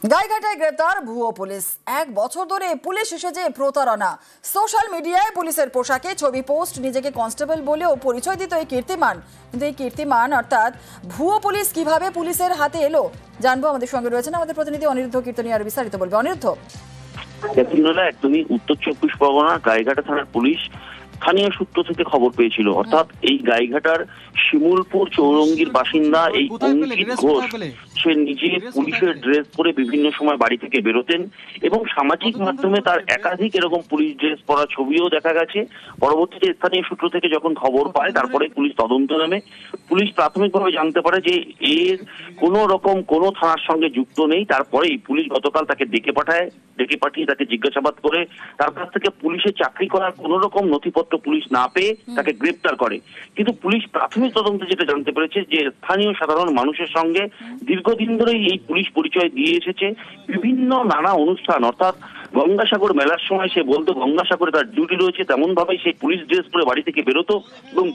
গাইঘাটায় গ্রেপ্তার ভুয়ো পুলিশ। 1 বছর ধরে পুলিশ এসেছে প্রতারণা। সোশ্যাল মিডিয়ায় পুলিশের পোশাকে ছবি পোস্ট, নিজেকে কনস্টেবল বলেও পরিচয় দিত এই কীর্তিমান। কিন্তু এই কীর্তিমান অর্থাৎ ভুয়ো পুলিশ কিভাবে পুলিশের হাতে এলো জানবো। আমাদের সঙ্গে রয়েছেন আমাদের প্রতিনিধি অনিরুদ্ধ কীর্তনী, আর বিস্তারিত বলবে অনিরুদ্ধ। একদমই উত্তর 24 পরগনা গাইঘাটা থানার পুলিশ স্থানীয় সূত্র থেকে খবর পেয়েছিল, অর্থাৎ এই গাইঘাটার শিমুলপুর চৌরঙ্গির বাসিন্দা এই অঙ্কিত ঘোষ, সে নিজে পুলিশের ড্রেস পরে বিভিন্ন সময় বাড়ি থেকে বেরোতেন এবং সামাজিক মাধ্যমে তার একাধিক এরকম পুলিশ ড্রেস পরা ছবিও দেখা গেছে। পরবর্তীতে স্থানীয় সূত্র থেকে যখন খবর পায়, তারপরে পুলিশ তদন্ত নামে। পুলিশ প্রাথমিকভাবে জানতে পারে যে এর কোনো রকম কোনো থানার সঙ্গে যুক্ত নেই। তারপরেই পুলিশ গতকাল তাকে ডেকে পাঠিয়ে তাকে জিজ্ঞাসাবাদ করে তার কাছ থেকে পুলিশে চাকরি করার কোন রকম নথিপত্র পুলিশ না পেয়ে তাকে গ্রেপ্তার করে। কিন্তু পুলিশ প্রাথমিক তদন্তে যেটা জানতে পেরেছে যে স্থানীয় সাধারণ মানুষের সঙ্গে দীর্ঘদিন ধরেই এই পুলিশ পরিচয় দিয়ে এসেছে। বিভিন্ন নানা অনুষ্ঠান, অর্থাৎ গঙ্গাসাগর মেলার সময় সে বলতো গঙ্গাসাগরে তার ডিউটি রয়েছে, তেমন ভাবে সে পুলিশ ড্রেস পরে বাড়ি থেকে বেরোতো এবং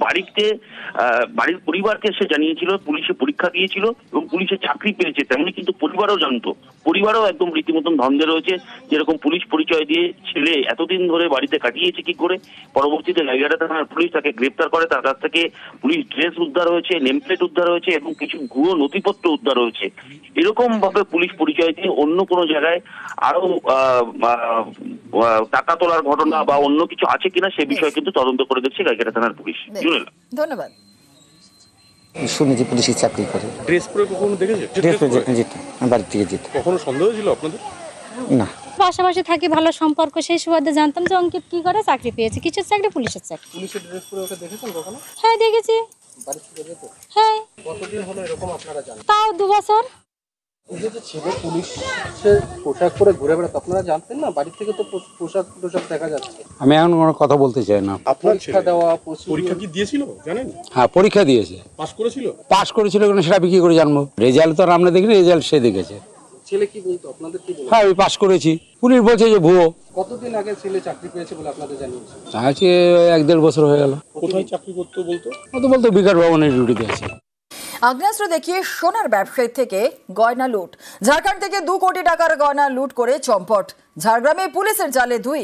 বাড়ির পরিবারকে সে জানিয়েছিল পুলিশে পরীক্ষা দিয়েছিল এবং পুলিশে চাকরি পেয়েছে। তেমনি কিন্তু পরিবারও জানতো, পরিবারও একদম রীতিমতন ধন্দে রয়েছে, যেরকম পুলিশ পরিচয় দিয়ে ছেলে এতদিন ধরে বাড়িতে কাটিয়েছে কি করে। পরবর্তীতে গাইঘাটা থানার পুলিশ তাকে গ্রেপ্তার করে, তার কাছ থেকে পুলিশ ড্রেস উদ্ধার হয়েছে, নেমপ্লেট উদ্ধার হয়েছে এবং কিছু ভুয়ো নথিপত্র উদ্ধার হয়েছে। এরকম ভাবে পুলিশ পরিচয় দিয়ে অন্য কোনো জায়গায় আরো টাকা তোলার ঘটনা বা অন্য কিছু আছে কিনা সে বিষয়ে কিন্তু তদন্ত করে দেখছে গাইঘাটা থানার পুলিশ। ধন্যবাদ। শুনেছি পুলিশের চাকরি করে। ড্রেস পরে কখনো দেখেছে? ড্রেস পরে যেত, বাড়ি থেকে যেত। কখনো সন্দেহ ছিল আপনাদের? না, পাশাপাশি থাকি, ভালো সম্পর্ক, সেই সুবাদে জানতাম যে অঙ্কিত কি করে, চাকরি পেয়েছে, কিসের চাকরি, পুলিশের চাকরি। পুলিশের ড্রেস পরে ওকে দেখেছেন কখনো? হ্যাঁ দেখেছি। বাড়ি থেকে যেত? হ্যাঁ। কতদিন হলো এরকম আপনারা জানেন? তাও 2 বছর। এই যে ছেলে পুলিশের পোশাক পরে ঘুরে বেড়াতো, আপনারা জানতেন না? বাড়ি থেকে তো পোশাক দেখা যাচ্ছে। আমি এখন কোনো কথা বলতে চাই না। আপনার পরীক্ষা দেওয়া, পরীক্ষা কি দিয়েছিল জানেন? হ্যাঁ, পরীক্ষা দিয়েছে। পাস করেছিল? পাস করেছিল কিনা সেটা আমি কি করে জানবো? রেজাল্ট তো আর আমরা দেখিনি, রেজাল্ট সে দেখেছে। ছেলে কি বলতো, আপনাদের কি বলতো? হ্যাঁ, আমি পাস করেছি। পুলিশ বলছে যে ভুয়ো। কতদিন আগে ছেলে চাকরি পেয়েছে বলে আপনাদের জানিয়েছে? আজকে 1-1.5 বছর হয়ে গেল। কোথায় চাকরি করতো বলতো? ও তো বলতো বিকাশ ভবনের ডিউটিতে আছে। আগ্নেয়াস্ত্র দেখিয়ে সোনার ব্যবসায়ী থেকে গয়না লুট। ঝাড়খণ্ড থেকে 2 কোটি টাকার গয়না লুট করে চম্পট। ঝাড়গ্রামে পুলিশের জালে 2।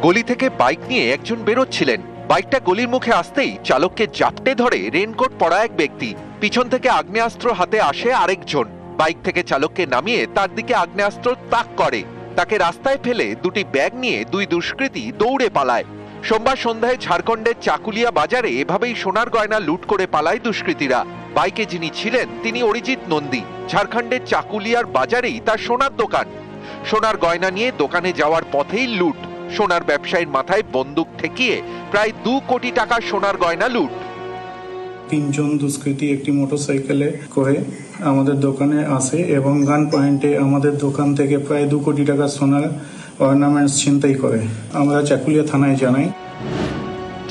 গলি থেকে বাইক নিয়ে একজন বেরোচ্ছিলেন। বাইকটা গলির মুখে আসতেই চালককে জাপটে ধরে রেনকোট পরা এক ব্যক্তি। পিছন থেকে আগ্নেয়াস্ত্র হাতে আসে আরেকজন। বাইক থেকে চালককে নামিয়ে তার দিকে আগ্নেয়াস্ত্র তাক করে। তাকে রাস্তায় ফেলে 2টি ব্যাগ নিয়ে 2 দুষ্কৃতী দৌড়ে পালায়। সোমবার সন্ধ্যায় ঝাড়খণ্ডের চাকুলিয়া বাজারে এভাবেই সোনার গয়না লুট করে পালায় দুষ্কৃতীরা। বাইকে যিনি ছিলেন তিনি অরিজিৎ নন্দী। ঝাড়খণ্ডের চাকুলিয়ার বাজারেই তার সোনার দোকান। সোনার গয়না নিয়ে দোকানে যাওয়ার পথেই লুট। সোনার ব্যবসায়ীর মাথায় বন্দুক ঠেকিয়ে প্রায় 2 কোটি টাকা সোনার গয়না লুট। 3 জন দুষ্কৃতী একটি মোটরসাইকেলে করে আমাদের দোকানে আসে এবং গান পয়েন্টে আমাদের দোকান থেকে প্রায় 2 কোটি টাকা সোনার অর্নামেন্টস ছিনতাই করে। আমরা চাকুলিয়া থানায় জানাই।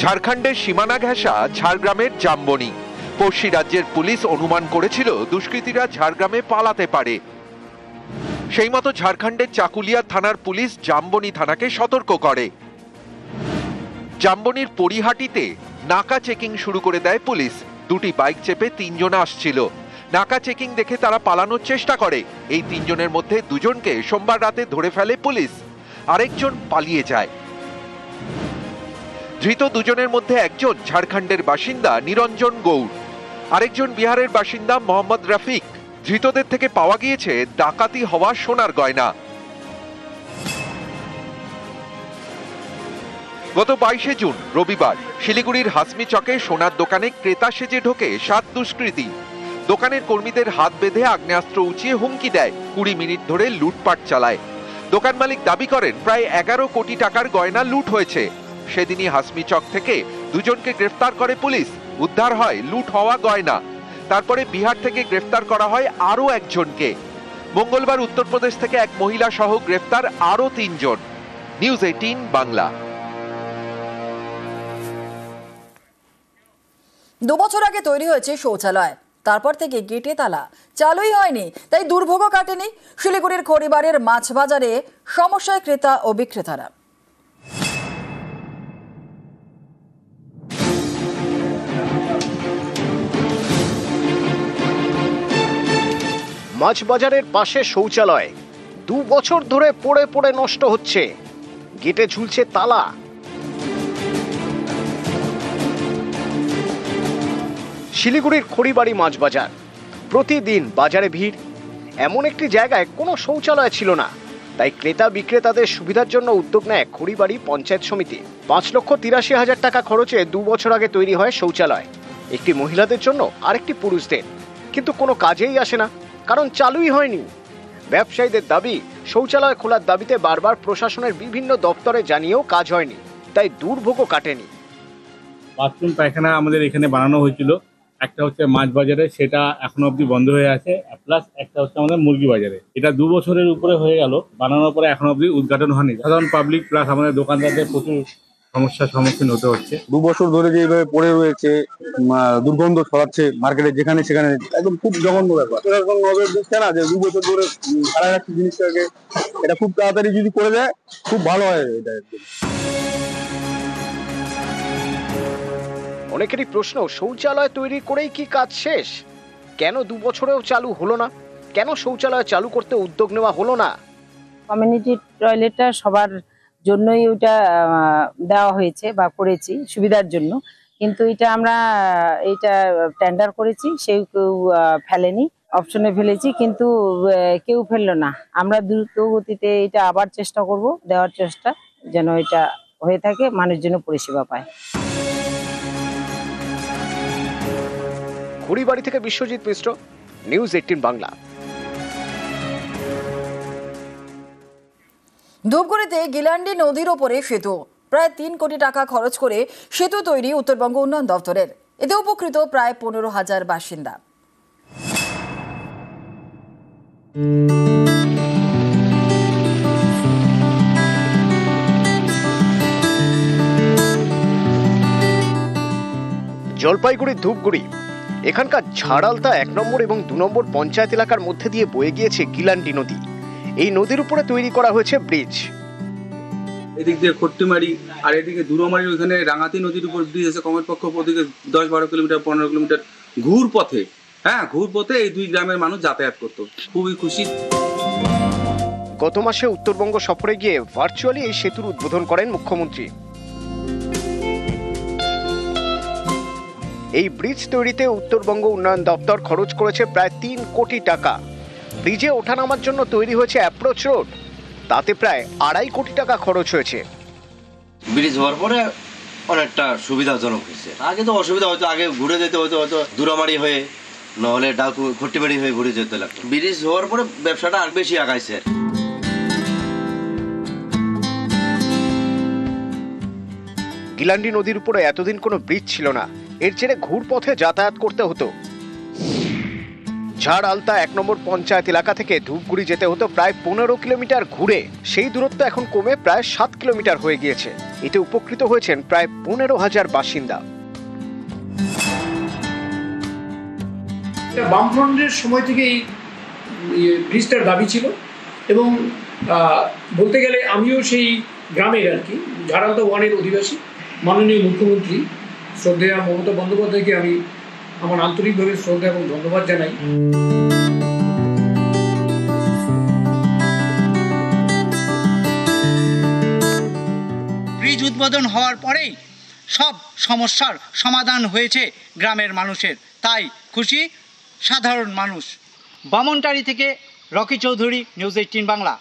ঝাড়খণ্ডের সীমানা ঘেঁষা ঝাড়গ্রামের জামবনি। পড়শি রাজ্যের পুলিশ অনুমান করেছিল দুষ্কৃতীরা ঝাড়গ্রামে পালাতে পারে। সেই মতো ঝাড়খণ্ডের চাকুলিয়া থানার পুলিশ জামবনি থানাকে সতর্ক করে। জামবনির পরিহাটিতে নাকা চেকিং শুরু করে দেয় পুলিশ। 2টি বাইক চেপে 3 জন আসছিল। নাকা চেকিং দেখে তারা পালানোর চেষ্টা করে। এই 3 জনের মধ্যে 2 জনকে সোমবার রাতে ধরে ফেলে পুলিশ, আরেকজন পালিয়ে যায়। ধৃত 2 জনের মধ্যে একজন ঝাড়খণ্ডের বাসিন্দা নিরঞ্জন গৌড়, আরেকজন বিহারের বাসিন্দা মোহাম্মদ রফিক। ধৃতদের থেকে পাওয়া গিয়েছে ডাকাতি হওয়া সোনার গয়না। গত 22শে জুন রবিবার শিলিগুড়ির হাসমি চকে সোনার দোকানে ক্রেতা সেজে ঢোকে 7 দুষ্কৃতী। দোকানের কর্মীদের হাত বেঁধে আগ্নেয়াস্ত্র উঁচিয়ে হুমকি দেয়। 20 মিনিট ধরে লুটপাট চালায়। দোকান মালিক দাবি করেন প্রায় 11 কোটি টাকার গয়না লুট হয়েছে। সেদিনই হাসমি চক থেকে 2 জনকে গ্রেফতার করে পুলিশ। উদ্ধার হয় লুট হওয়া গয়না। তারপরে বিহার থেকে গ্রেফতার করা হয় আরও একজনকে। মঙ্গলবার উত্তরপ্রদেশ থেকে এক মহিলা সহ গ্রেফতার আরও 3 জন। নিউজ 18 বাংলা। 2 বছর আগে তৈরি হয়েছে শৌচালয়, তারপর থেকে গেটে তালা, চালুই হয়নি, তাই দুর্ভোগও কাটেনি শিলিগুড়ির খড়িবাড়ির মাছ বাজারে। সমস্যায় ক্রেতা ও বিক্রেতারা। মাছবাজারের পাশে শৌচালয় 2 বছর ধরে পড়ে পড়ে নষ্ট হচ্ছে, গেটে ঝুলছে তালা। শিলিগুড়ির খড়িবাড়ি মাছবাজার, প্রতিদিন বাজারে ভিড়। এমন একটি জায়গায় কোনো শৌচালয় ছিল না, তাই ক্রেতা বিক্রেতাদের সুবিধার জন্য উদ্যোগ নেয় খড়িবাড়ি পঞ্চায়েত সমিতি। 5,83,000 টাকা খরচে 2 বছর আগে তৈরি হয় শৌচালয়, একটি মহিলাদের জন্য আর একটি পুরুষদের। কিন্তু কোনো কাজেই আসে না, কারণ চালুই হয়নি। ব্যবসায়ীদের দাবি, শৌচালয় খোলার দাবিতে বারবার প্রশাসনের বিভিন্ন দপ্তরে জানিয়েও কাজ হয়নি, তাই দুর্ভোগও কাটেনি। বাথরুম পায়খানা আমাদের এখানে বানানো হয়েছিল, একটা হচ্ছে মাছ বাজারে, সেটা এখনো অবধি বন্ধ হয়ে আছে, প্লাস একটা হচ্ছে আমাদের মুরগি বাজারে। এটা 2 বছরের উপরে হয়ে গেল, বানানোর পরে এখনো অবধি উদ্ঘাটন হয়নি। সাধারণ পাবলিক প্লাস আমাদের দোকানদারদের প্রচুর সমস্যার সম্মুখীন হতে হচ্ছে। 2 বছর ধরে যেভাবে পড়ে রয়েছে, দুর্গন্ধ ছড়াচ্ছে মার্কেটে, যেখানে সেখানে একদম খুব জঘন্য ব্যাপার। দিচ্ছে না যে 2 বছর ধরে সারা রাখছে জিনিসটাকে, এটা খুব তাড়াতাড়ি যদি করে দেয় খুব ভালো হয়। এটা অনেকেরই প্রশ্ন, শৌচালয় তৈরি করেই কি কাজ শেষ? কেন 2 বছরেও চালু হলো না? কেন শৌচালয় চালু করতে উদ্যোগ নেওয়া হলো না? কমিউনিটি টয়লেটটা সবার জন্যই ওটা দেওয়া হয়েছে বা করেছি সুবিধার জন্য, কিন্তু এটা আমরা টেন্ডার করেছি, কেউ ফেলেনি, অপশনে ফেলেছি, কিন্তু কেউ ফেললো না। আমরা দ্রুত গতিতে এটা আবার চেষ্টা করব, দেওয়ার চেষ্টা যেন এটা হয়ে থাকে, মানুষ যেন পরিষেবা পায়। খড়িবাড়ি থেকে বিশ্বজিৎ মিশ্র, নিউজ 18 বাংলা। ধূপগুড়িতে গিলান্ডি নদীর ওপরে সেতু, প্রায় 3 কোটি টাকা খরচ করে সেতু তৈরি উত্তরবঙ্গ উন্নয়ন দপ্তরের। এতে উপকৃত প্রায় 15,000 বাসিন্দা। জলপাইগুড়ির ধূপগুড়ি, এখানকার ঝাড়ালতা 1 নম্বর এবং 2 নম্বর পঞ্চায়েত এলাকার মধ্যে দিয়ে বয়ে গিয়েছে গিলান্ডি নদী। এই নদীর উপরে তৈরি করা হয়েছে ব্রিজ। এদিক দিয়ে খট্টিমারি আর এদিকে দুরমারি, ওইখানে রাঙাতি নদীর উপর ব্রিজ আছে, কমপক্ষে ওদিকে 10-12 কিলোমিটার 15 কিলোমিটার ঘুর পথে, ঘুর পথে এই 2 গ্রামের মানুষ যাতায়াত করতো। খুবই খুশি। গত মাসে উত্তরবঙ্গ সফরে গিয়ে ভার্চুয়ালি এই সেতুর উদ্বোধন করেন মুখ্যমন্ত্রী। এই ব্রিজ তৈরিতে উত্তরবঙ্গ উন্নয়ন দপ্তর খরচ করেছে প্রায় 3 কোটি টাকা। ব্রিজে ওঠানামার জন্য তৈরি হয়েছে অ্যাপ্রোচ রোড, তাতে প্রায় 2.5 কোটি টাকা খরচ হয়েছে। ব্রিজ হওয়ার পরে অনেকটা সুবিধাজনক হয়েছে। আগে তো অসুবিধা হতো, আগে ঘুরে যেতে হতো, হয়তো দুরামারি হয়ে নহলে ডাকু খট্টিমারি হয়ে ঘুরে যেতে লাগতো। ব্রিজ হওয়ার পরে ব্যবসাটা আর বেশি আগাইছে। গিলান্ডি নদীর উপরে এতদিন কোনো ব্রিজ ছিল না, এর জেরে ঘুরপথে যাতায়াত করতে হতো। ঝাড়ালতা 1 নম্বর পঞ্চায়েত এলাকা থেকে ধূপগুড়ি যেতে হতো প্রায় 15 কিলোমিটার ঘুরে, সেই দূরত্ব এখন কমে প্রায় 7 কিলোমিটার হয়ে গিয়েছে। এতে উপকৃত হয়েছেন প্রায় 15,000 বাসিন্দা। বামফ্রন্টের সময় থেকে এই ব্রিজটার দাবি ছিল, এবং বলতে গেলে আমিও সেই গ্রামের আর কি, ঝাড়ালতা 1-এর অধিবাসী। মাননীয় মুখ্যমন্ত্রী শ্রদ্ধেয়া মমতা বন্দ্যোপাধ্যায়কে আমি আমার আন্তরিকভাবে শ্রদ্ধা এবং ধন্যবাদ জানাই। ব্রিজ উদ্বোধন হওয়ার পরেই সব সমস্যার সমাধান হয়েছে গ্রামের মানুষের, তাই খুশি সাধারণ মানুষ। বামনটারি থেকে রকি চৌধুরী, নিউজ 18 বাংলা।